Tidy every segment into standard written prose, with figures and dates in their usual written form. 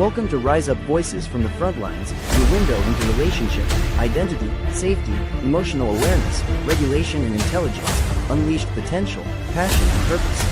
Welcome to Rise Up Voices from the Frontlines, your window into relationship, identity, safety, emotional awareness, regulation and intelligence, unleashed potential, passion and purpose.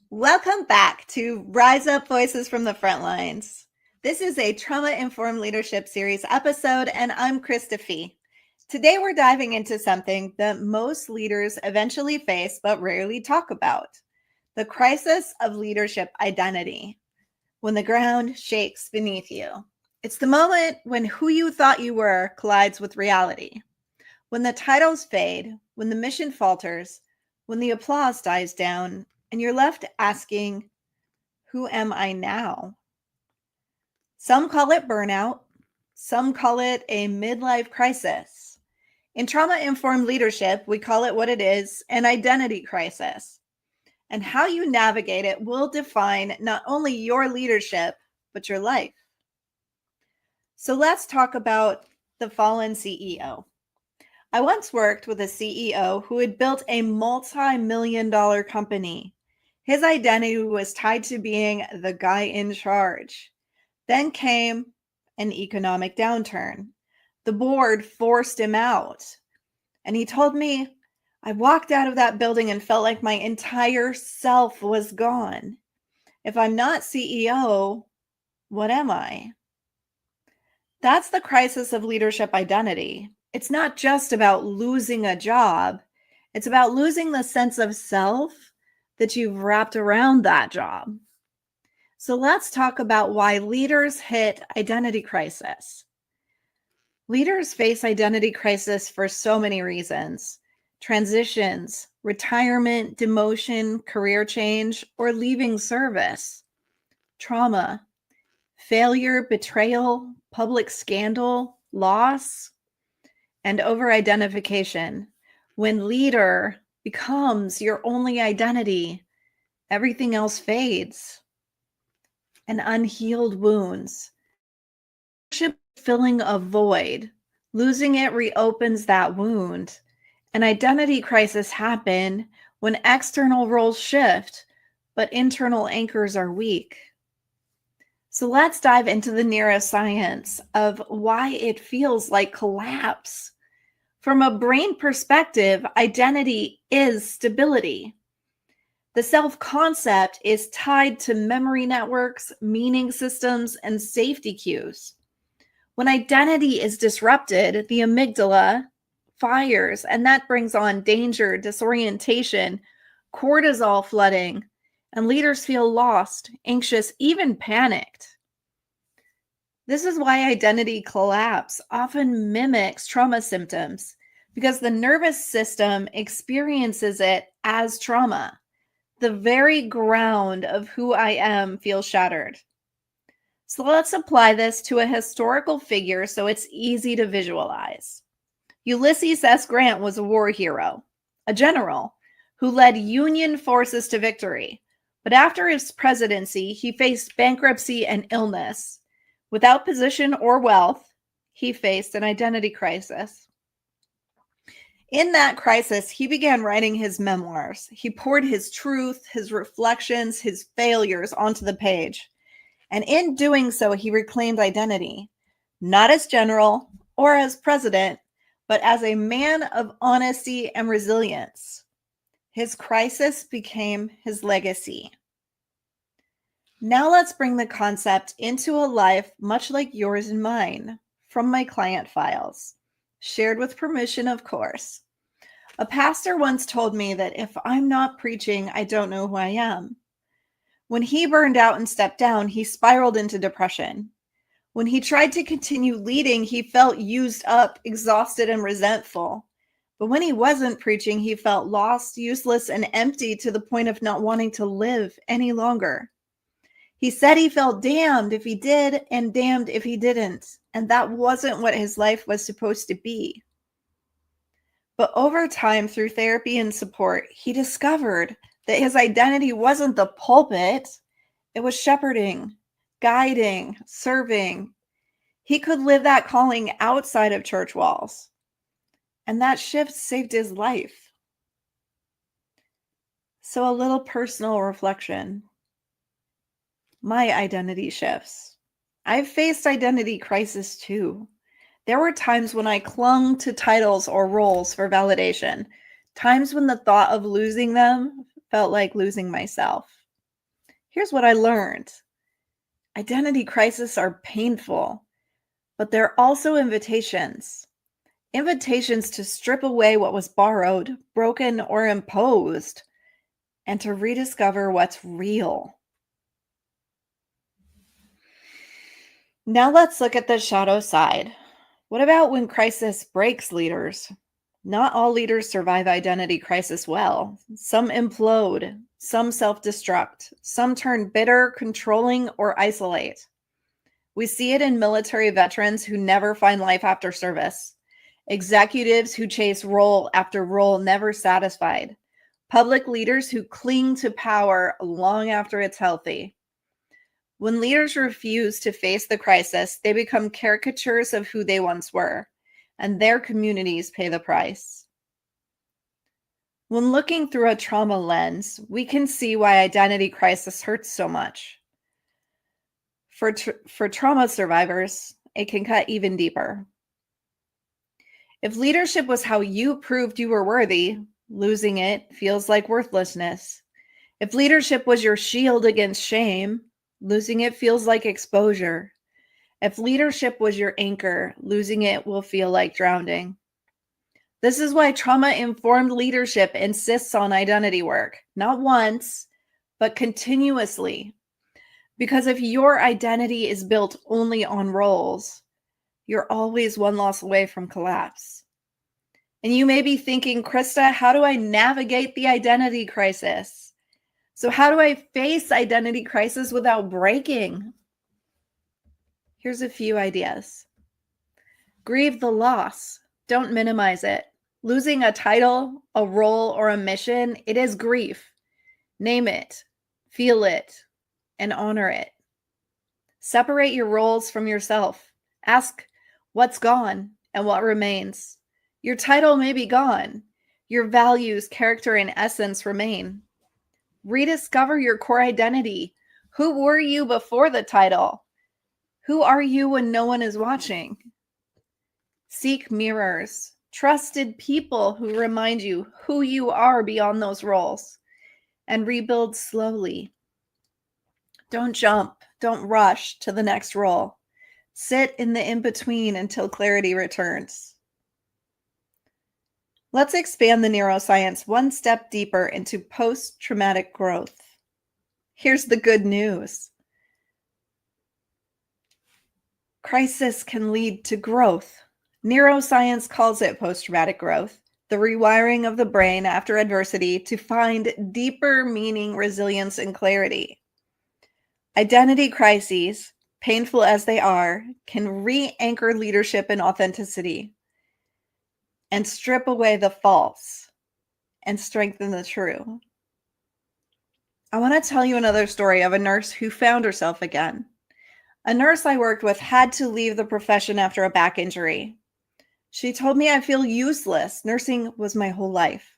Welcome back to Rise Up Voices from the Frontlines. This is a trauma-informed leadership series episode, and I'm Krista Fee. Today, we're diving into something that most leaders eventually face but rarely talk about: the crisis of leadership identity. When the ground shakes beneath you. It's the moment when who you thought you were collides with reality. When the titles fade, when the mission falters, when the applause dies down, and you're left asking, who am I now? Some call it burnout. Some call it a midlife crisis. In trauma-informed leadership, we call it what it is, an identity crisis. And how you navigate it will define not only your leadership, but your life. So let's talk about the fallen CEO. I once worked with a CEO who had built a multi-million-dollar company. His identity was tied to being the guy in charge. Then came an economic downturn. The board forced him out. And he told me, I walked out of that building and felt like my entire self was gone. If I'm not CEO, what am I? That's the crisis of leadership identity. It's not just about losing a job. It's about losing the sense of self that you've wrapped around that job. So let's talk about why leaders hit identity crisis. Leaders face identity crisis for so many reasons: transitions, retirement, demotion, career change, or leaving service, trauma, failure, betrayal, public scandal, loss, and over-identification. When leader becomes your only identity, everything else fades. And unhealed wounds. Filling a void. Losing it reopens that wound. An identity crisis happens when external roles shift, but internal anchors are weak. So let's dive into the neuroscience of why it feels like collapse. From a brain perspective, identity is stability. The self-concept is tied to memory networks, meaning systems, and safety cues. When identity is disrupted, the amygdala fires, and that brings on danger, disorientation, cortisol flooding, and leaders feel lost, anxious, even panicked. This is why identity collapse often mimics trauma symptoms, because the nervous system experiences it as trauma. The very ground of who I am feels shattered. So let's apply this to a historical figure so it's easy to visualize. Ulysses S. Grant was a war hero, a general who led Union forces to victory. But after his presidency, he faced bankruptcy and illness. Without position or wealth, he faced an identity crisis. In that crisis, he began writing his memoirs. He poured his truth, his reflections, his failures onto the page. And in doing so, he reclaimed identity, not as general or as president, but as a man of honesty and resilience. His crisis became his legacy. Now let's bring the concept into a life much like yours and mine, from my client files, shared with permission, of course. A pastor once told me that if I'm not preaching, I don't know who I am. When he burned out and stepped down, he spiraled into depression. When he tried to continue leading, he felt used up, exhausted, and resentful. But when he wasn't preaching, he felt lost, useless, and empty to the point of not wanting to live any longer. He said he felt damned if he did and damned if he didn't, and that wasn't what his life was supposed to be. But over time, through therapy and support, he discovered that his identity wasn't the pulpit. It was shepherding, guiding, serving. He could live that calling outside of church walls. And that shift saved his life. So a little personal reflection. My identity shifts. I've faced identity crisis too. There were times when I clung to titles or roles for validation, times when the thought of losing them felt like losing myself. Here's what I learned. Identity crises are painful, but they're also invitations. Invitations to strip away what was borrowed, broken, or imposed, and to rediscover what's real. Now let's look at the shadow side. What about when crisis breaks leaders? Not all leaders survive identity crisis well. Some implode, some self-destruct, some turn bitter, controlling, or isolate. We see it in military veterans who never find life after service, executives who chase role after role never satisfied, public leaders who cling to power long after it's healthy. When leaders refuse to face the crisis, they become caricatures of who they once were, and their communities pay the price. When looking through a trauma lens, we can see why identity crisis hurts so much. For trauma survivors, it can cut even deeper. If leadership was how you proved you were worthy, losing it feels like worthlessness. If leadership was your shield against shame, losing it feels like exposure. If leadership was your anchor, losing it will feel like drowning. This is why trauma-informed leadership insists on identity work, not once, but continuously. Because if your identity is built only on roles, you're always one loss away from collapse. And you may be thinking, Krista, how do I navigate the identity crisis? So how do I face identity crisis without breaking? Here's a few ideas. Grieve the loss. Don't minimize it. Losing a title, a role, or a mission, it is grief. Name it, feel it, and honor it. Separate your roles from yourself. Ask what's gone and what remains. Your title may be gone. Your values, character, and essence remain. Rediscover your core identity. Who were you before the title? Who are you when no one is watching? Seek mirrors, trusted people who remind you who you are beyond those roles, and rebuild slowly. Don't jump, don't rush to the next role. Sit in the in-between until clarity returns. Let's expand the neuroscience one step deeper into post-traumatic growth. Here's the good news. Crisis can lead to growth. Neuroscience calls it post-traumatic growth, the rewiring of the brain after adversity to find deeper meaning, resilience, and clarity. Identity crises, painful as they are, can re-anchor leadership and authenticity and strip away the false and strengthen the true. I want to tell you another story of a nurse who found herself again. A nurse I worked with had to leave the profession after a back injury. She told me, I feel useless. Nursing was my whole life.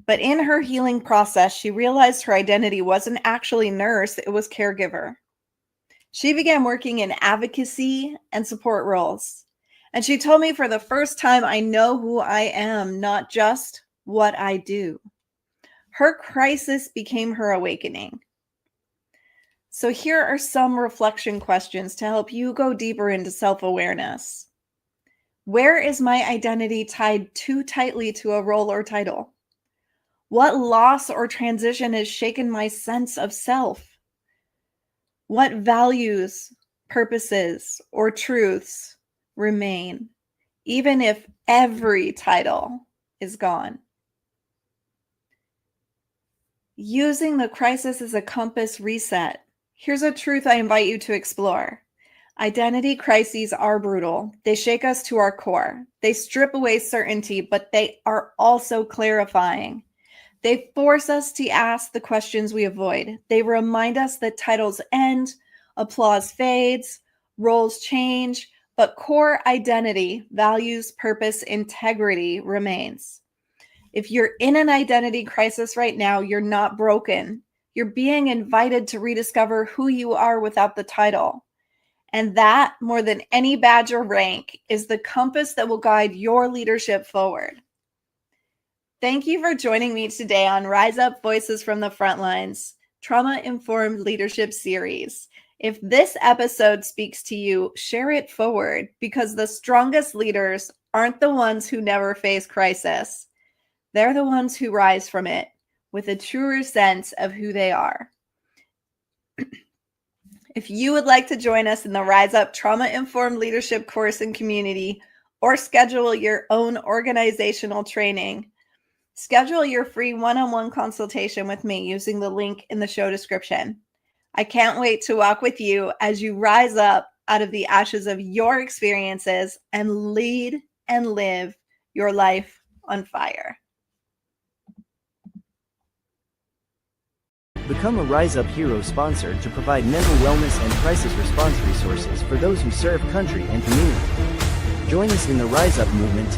But in her healing process, she realized her identity wasn't actually nurse, it was caregiver. She began working in advocacy and support roles. And she told me, for the first time, I know who I am, not just what I do. Her crisis became her awakening. So here are some reflection questions to help you go deeper into self-awareness. Where is my identity tied too tightly to a role or title? What loss or transition has shaken my sense of self? What values, purposes, or truths remain, even if every title is gone? Using the crisis as a compass reset. Here's a truth I invite you to explore. Identity crises are brutal. They shake us to our core. They strip away certainty, but they are also clarifying. They force us to ask the questions we avoid. They remind us that titles end, applause fades, roles change, but core identity, values, purpose, integrity remains. If you're in an identity crisis right now, you're not broken. You're being invited to rediscover who you are without the title. And that, more than any badge or rank, is the compass that will guide your leadership forward. Thank you for joining me today on Rise Up Voices from the Frontlines, Trauma-Informed Leadership Series. If this episode speaks to you, share it forward, because the strongest leaders aren't the ones who never face crisis. They're the ones who rise from it with a truer sense of who they are. If you would like to join us in the Rise Up Trauma-Informed Leadership course and community, or schedule your own organizational training, schedule your free one-on-one consultation with me using the link in the show description. I can't wait to walk with you as you rise up out of the ashes of your experiences and lead and live your life on fire. Become a Rise Up Hero sponsor to provide mental wellness and crisis response resources for those who serve country and community. Join us in the Rise Up movement